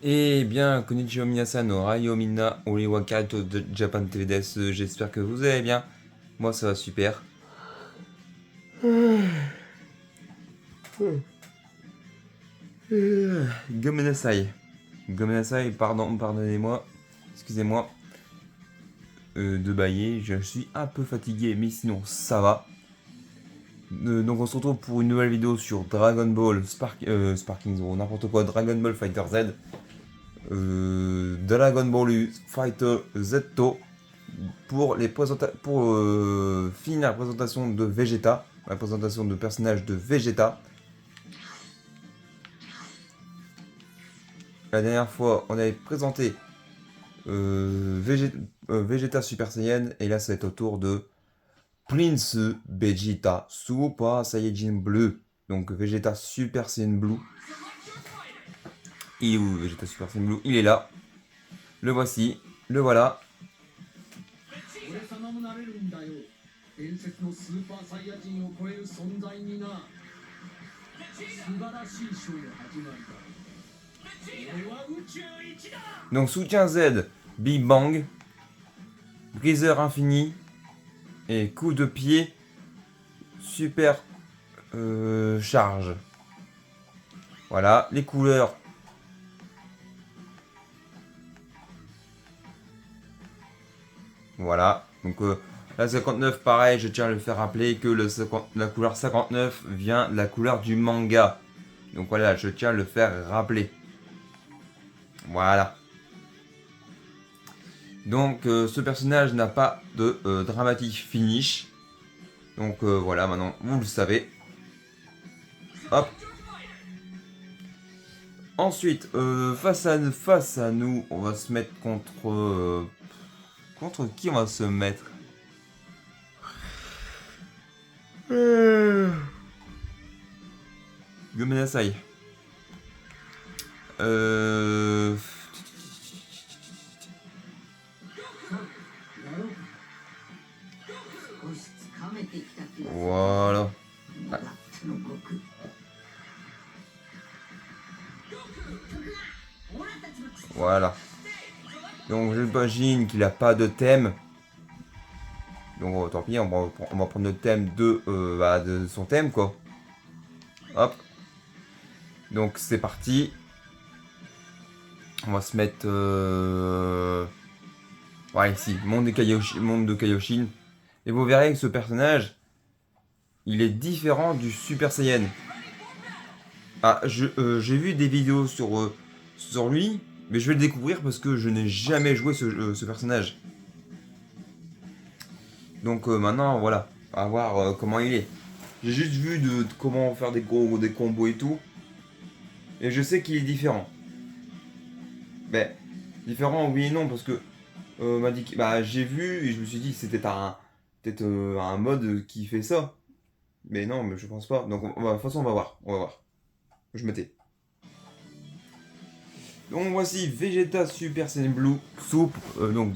Eh bien, konnichiwa minasan, ohayou minna, oli wa karato de Japan TV desu. J'espère que vous allez bien. Moi, ça va super. Gomenasai. Gomenasai, pardonnez-moi. Excusez-moi de bailler. Je suis un peu fatigué, mais sinon, ça va. Donc, on se retrouve pour une nouvelle vidéo sur Dragon Ball Sparking Zero, n'importe quoi, Dragon Ball Fighter Z. Dragon Ball U Fighter Z pour finir la présentation de Vegeta, la présentation de personnage de Vegeta. La dernière fois, on avait présenté Vegeta Super Saiyan, et là, ça va être au tour de Prince Vegeta Super Saiyajin Bleu. Donc Vegeta Super Saiyan Blue. Il est où Vegeta Super Saiyan Blue? Il est là. Le voici. Le voilà. Donc soutien Z, Big Bang, briseur infini et coup de pied super charge. Voilà, les couleurs. Voilà, donc la 59, pareil, je tiens à le faire rappeler que la couleur 59 vient de la couleur du manga. Donc voilà, je tiens à le faire rappeler. Voilà. Donc ce personnage n'a pas de dramatique finish. Donc voilà, maintenant vous le savez. Hop. Ensuite, face à nous, on va se mettre contre... contre qui on va se mettre? Gomenasai. Voilà. Ouais. Voilà. Donc j'imagine qu'il n'a pas de thème. Donc tant pis, on va prendre le thème de son thème, quoi. Hop. Donc c'est parti. On va se mettre... ouais, ici, monde de Kaioshin. Et vous verrez que ce personnage, il est différent du Super Saiyan. Ah, j'ai vu des vidéos sur lui, mais je vais le découvrir parce que je n'ai jamais joué ce personnage. Donc maintenant, voilà, à voir comment il est. J'ai juste vu de comment faire des combos et tout. Et je sais qu'il est différent. Mais, différent oui et non, parce que m'a dit bah, j'ai vu et je me suis dit que c'était peut-être un mode qui fait ça. Mais non, mais je pense pas. Donc, de toute façon, on va voir. On va voir. Je me tais. Donc, voici Vegeta Super Saiyan Blue, donc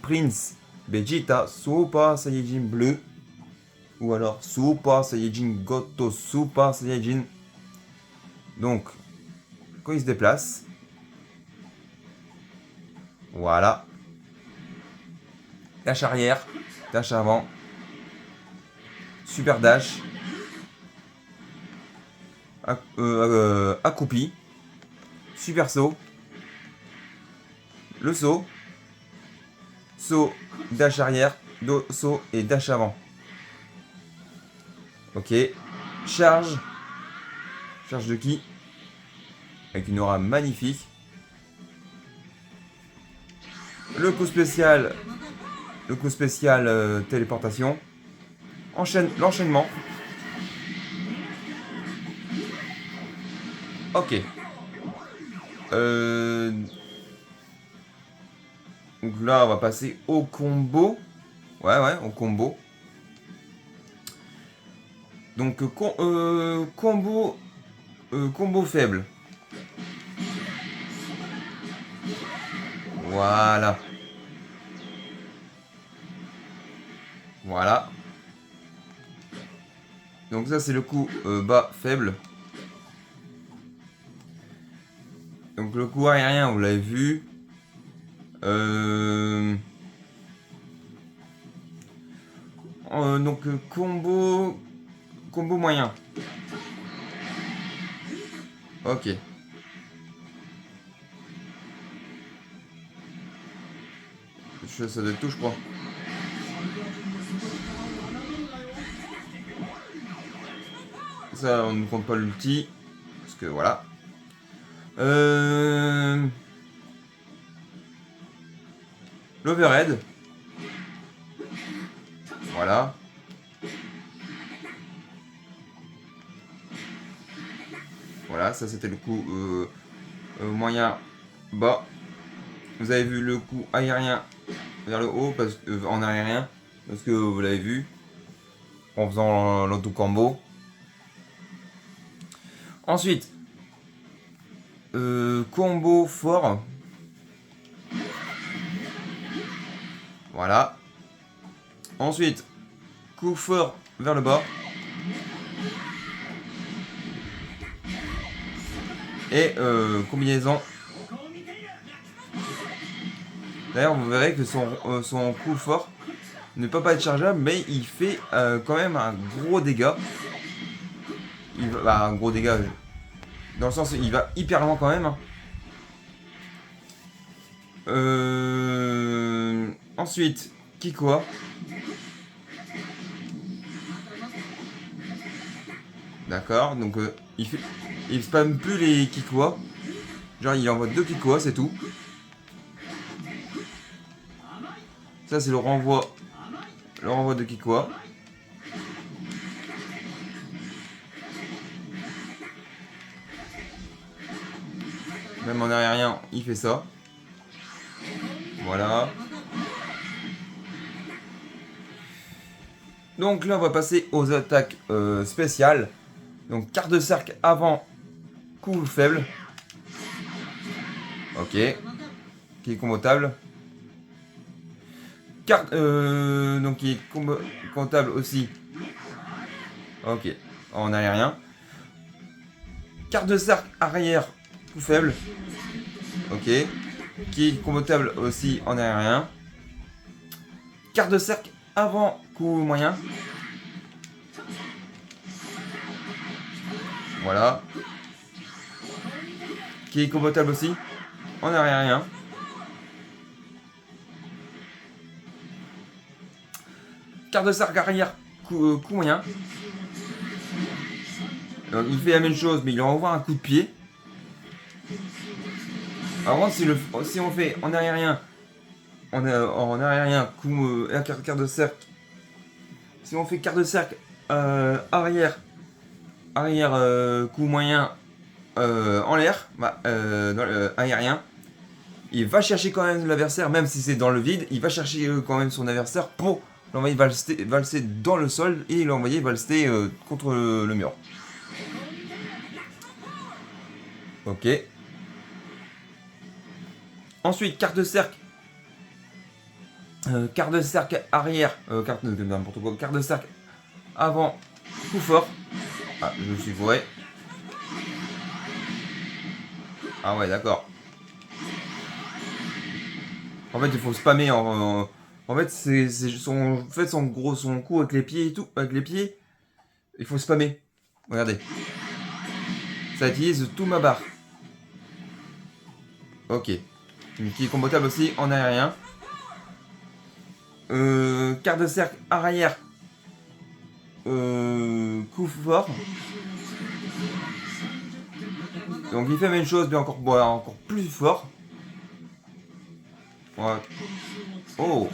Prince Vegeta Super Saiyajin Bleu. Ou alors Super Saiyajin Goto Super Saiyajin. Donc, quand il se déplace. Voilà. Dash arrière. Dash avant. Super dash. Accroupi. Super saut. Le saut. Saut. Dash arrière. Saut et dash avant. Ok. Charge. Charge de ki. Avec une aura magnifique. Le coup spécial. Le coup spécial téléportation. L'enchaînement. Ok. Donc là, on va passer au combo. Ouais, au combo. Donc, combo faible. Voilà. Voilà. Donc ça, c'est le coup bas faible. Donc le coup aérien, vous l'avez vu. Donc combo moyen. Ok. Ça doit être tout, je crois. Ça, on ne compte pas l'ulti. Parce que voilà. L'overhead. Voilà. Voilà, ça c'était le coup moyen bas. Vous avez vu le coup aérien vers le haut en aérien. Parce que vous l'avez vu. En faisant l'auto-combo. Ensuite. Combo fort. Voilà. Ensuite. Coup fort vers le bas. Et combinaison. D'ailleurs, vous verrez que son coup fort ne peut pas être chargeable, mais il fait quand même un gros dégât. Un gros dégât. Dans le sens où il va hyper loin quand même. Ensuite, Kikoa. D'accord, donc il spamme plus les Kikoa. Genre il envoie 2 Kikoa, c'est tout. Ça c'est le renvoi de Kikoa. Même en aérien, il fait ça. Voilà. Donc là on va passer aux attaques spéciales. Donc quart de cercle avant, coup faible. Ok. Qui est combotable. Donc qui est comptable aussi. Ok. En aérien. Quart de cercle arrière, coup faible. Ok. Qui est combotable aussi en aérien. Quart de cercle avant, coup moyen. Voilà. Qui est combotable aussi en aérien. Quart de cercle arrière, coup moyen. Donc, il fait la même chose, mais il envoie un coup de pied. Alors, si on fait en aérien, en aérien, coup quart de cercle. Si on fait quart de cercle arrière, coup moyen en l'air, aérien, il va chercher quand même l'adversaire, même si c'est dans le vide, il va chercher quand même son adversaire pour l'envoyer valser dans le sol et l'envoyer valser contre le mur. Ok. Ensuite, quart de cercle. Quart de cercle arrière. N'importe quoi. Quart de cercle avant. Coup fort. Ah, je me suis fourré. Ah ouais, d'accord. En fait, il faut spammer. En fait, c'est son coup avec les pieds et tout. Avec les pieds, il faut spammer. Regardez. Ça utilise tout ma barre. Ok. Qui est combotable aussi en aérien. Quart de cercle arrière. Coup fort. Donc il fait la même chose, mais encore plus fort. Ouais. Oh.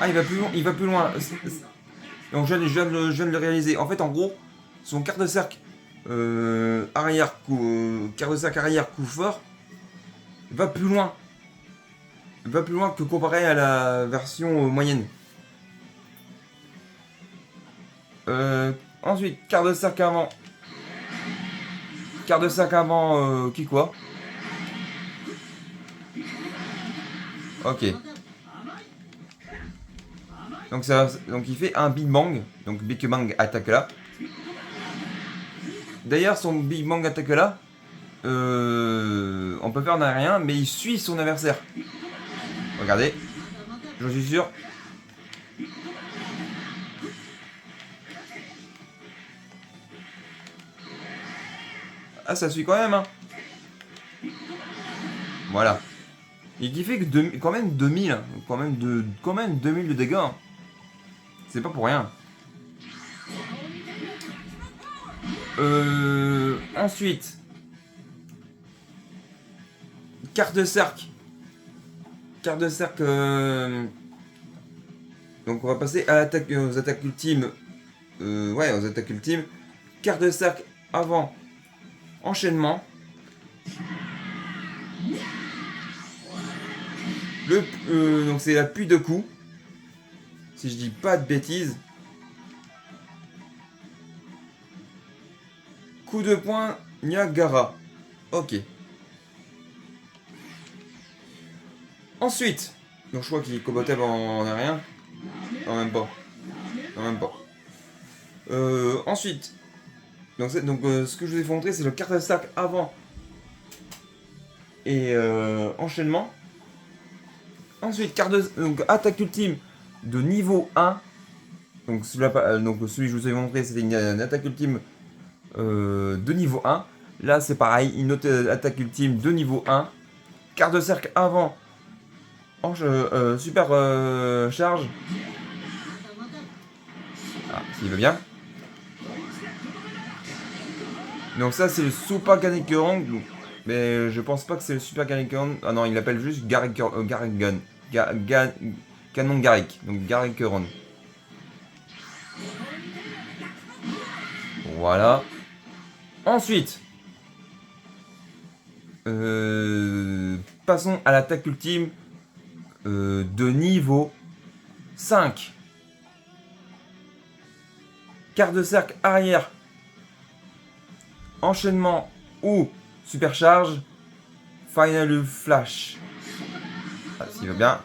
Ah, il va plus loin. Donc je viens de le réaliser. En fait, en gros, son quart de cercle quart de cercle arrière, coup fort, va plus loin. Va plus loin que comparé à la version moyenne. Ensuite, quart de cercle avant. Quart de cercle avant, qui quoi. Ok. Donc il fait un Big Bang. Donc Big Bang attaque là. D'ailleurs, son Big Bang attaque là, on peut faire rien, mais il suit son adversaire. Regardez, j'en suis sûr. Ah, ça suit quand même, hein. Voilà. Et qui fait que quand même 2000, hein. Quand même 2000 de dégâts. Hein. C'est pas pour rien. Ensuite, carte de cercle. Carte de cercle. Donc on va passer à l'attaque, aux attaques ultimes. Ouais, aux attaques ultimes. Carte de cercle avant. Enchaînement. Donc c'est la pluie de coups. Si je dis pas de bêtises. Coup de poing Niagara. Ok. Ensuite. Donc je crois qu'il combattait en aérien. Non, même pas. Non, même pas. Ensuite. Donc, ce que je vous ai fait montrer, c'est le carte de cercle avant. Et enchaînement. Ensuite, donc, attaque ultime de niveau 1. Donc celui que je vous ai montré, c'était une attaque ultime de niveau 1. Là, c'est pareil, une autre attaque ultime de niveau 1. Carte de cercle avant. Super charge. Ah, s'il veut bien. Donc ça, c'est le Super Kanekurang. Mais je pense pas que c'est le Super Kanekurang. Ah non, il l'appelle juste Garrigan. Canon Garrick. Donc Garrick-Ron. Voilà. Ensuite. Passons à l'attaque ultime de niveau 5. Carte de cercle arrière. Enchaînement ou supercharge. Final Flash. Ah, s'il va bien.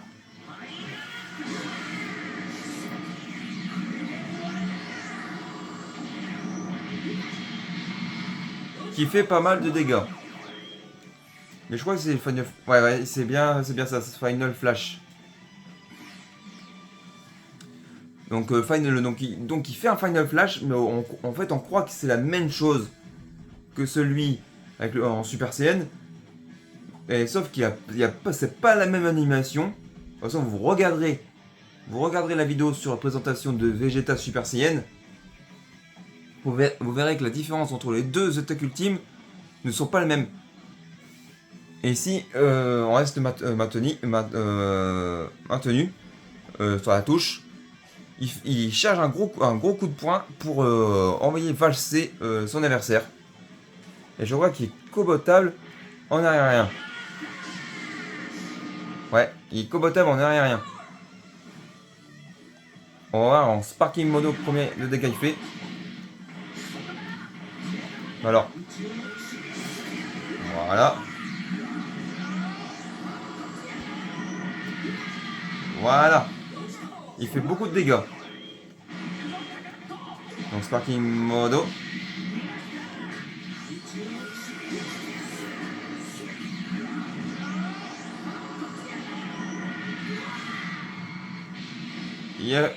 Qui fait pas mal de dégâts. Mais je crois que c'est le Final... Ouais, c'est bien ça, c'est Final Flash. Donc, il fait un Final Flash, mais en fait, on croit que c'est la même chose que celui avec en Super Saiyan. Et, sauf c'est pas la même animation. De toute façon, vous regarderez la vidéo sur la présentation de Vegeta Super Saiyan. Vous verrez que la différence entre les deux attaques ultimes ne sont pas les mêmes. Et ici, on reste maintenu sur la touche. Il charge un gros coup de poing pour envoyer valser son adversaire. Et je vois qu'il est cobotable en aérien. Ouais, il est cobotable en aérien. On va voir en Sparking Mono premier le dégât qu'il fait. Alors. Voilà. Voilà. Il fait beaucoup de dégâts. Donc Sparking Modo.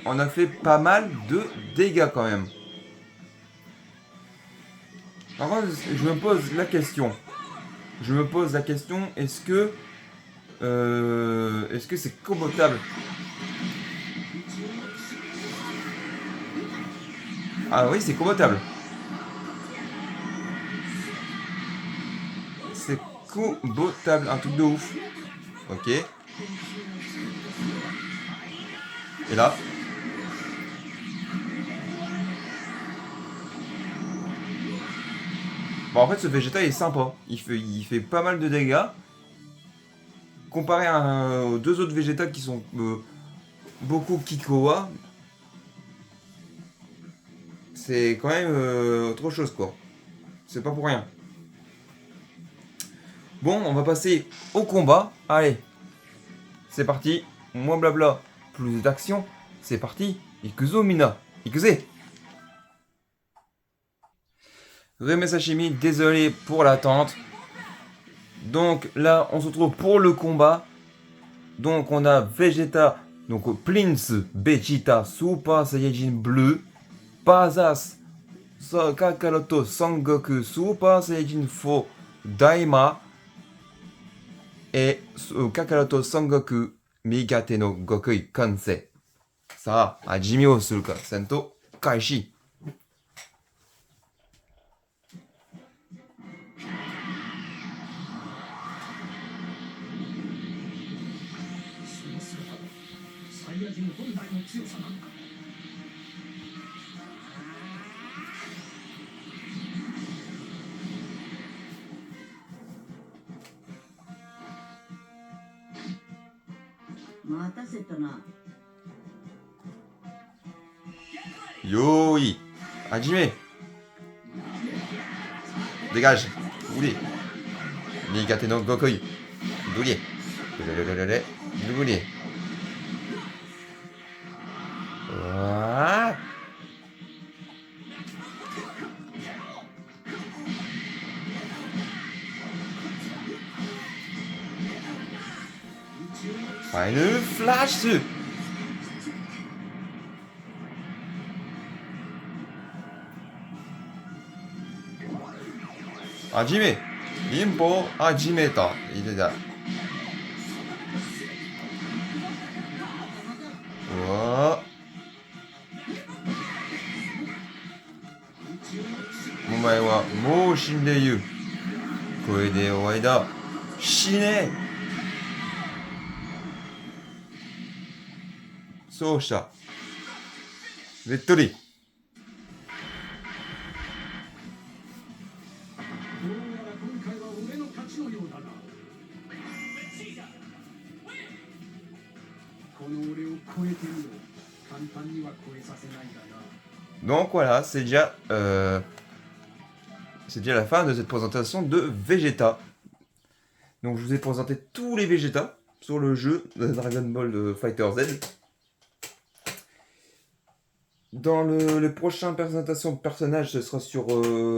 On a fait pas mal de dégâts quand même. Par contre, je me pose la question. Est-ce que c'est cobotable? Ah oui, c'est cobotable. C'est cobotable, un truc de ouf. Ok. Et là. Bon, en fait, ce Vegeta est sympa. Il fait pas mal de dégâts. Comparé aux deux autres Vegeta qui sont beaucoup Kikoa, c'est quand même autre chose, quoi. C'est pas pour rien. Bon, on va passer au combat. Allez, c'est parti. Moins blabla, plus d'action. C'est parti. Ikuzo Mina. Ikuze. Rémé Sashimi, désolé pour l'attente. Donc là, on se retrouve pour le combat. Donc on a Vegeta, donc Prince Vegeta Super Saiyajin bleu, Pazas Kakaroto Sangoku Super Saiyajin 4 Daima et Kakaroto Sangoku Migate no Gokui Kansei. さあ、味見をするか、戦闘開始。サイヤ人本来の強さなのか。待たせたな。よーい、始め。Dégage. Oulé. Migate no Gokui. Doulier. Doulier. Ah. Final Flash. Hajime. Limpo hajimeta. Il est là. Oh. お前はもう死んでいる。これで終わりだ。死ね。そうした。ベッドリー。どうやら今回は俺の勝ちのようだな。この俺を超えてるよ。簡単には超えさせないがな。Donc voilà, c'est déjà la fin de cette présentation de Vegeta. Donc je vous ai présenté tous les Vegeta sur le jeu de Dragon Ball Fighter Z. Dans les prochaines présentations de personnages, ce sera sur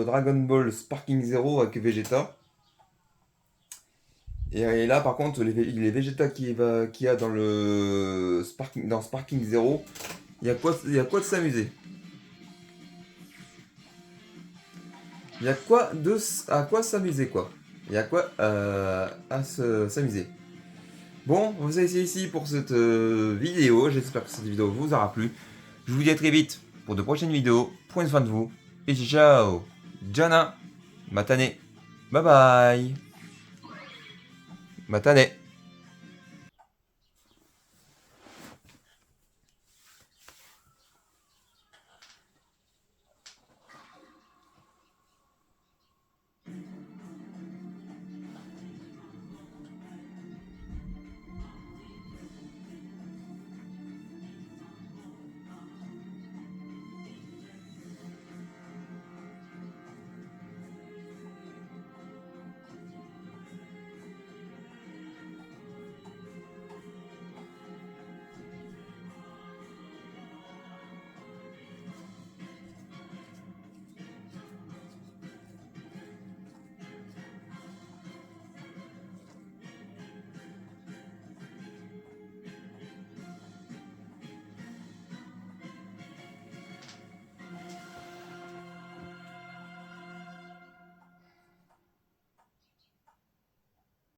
Dragon Ball Sparking Zero avec Vegeta. Et là, par contre, les Vegeta qu'il y a dans Sparking Zero, il y a quoi de s'amuser. Il y a à quoi s'amuser, quoi. Il y a quoi à s'amuser. Bon, on va essayer ici pour cette vidéo. J'espère que cette vidéo vous aura plu. Je vous dis à très vite pour de prochaines vidéos. Prenez soin de vous. Et ciao. Jana. Matane. Bye bye. Matane.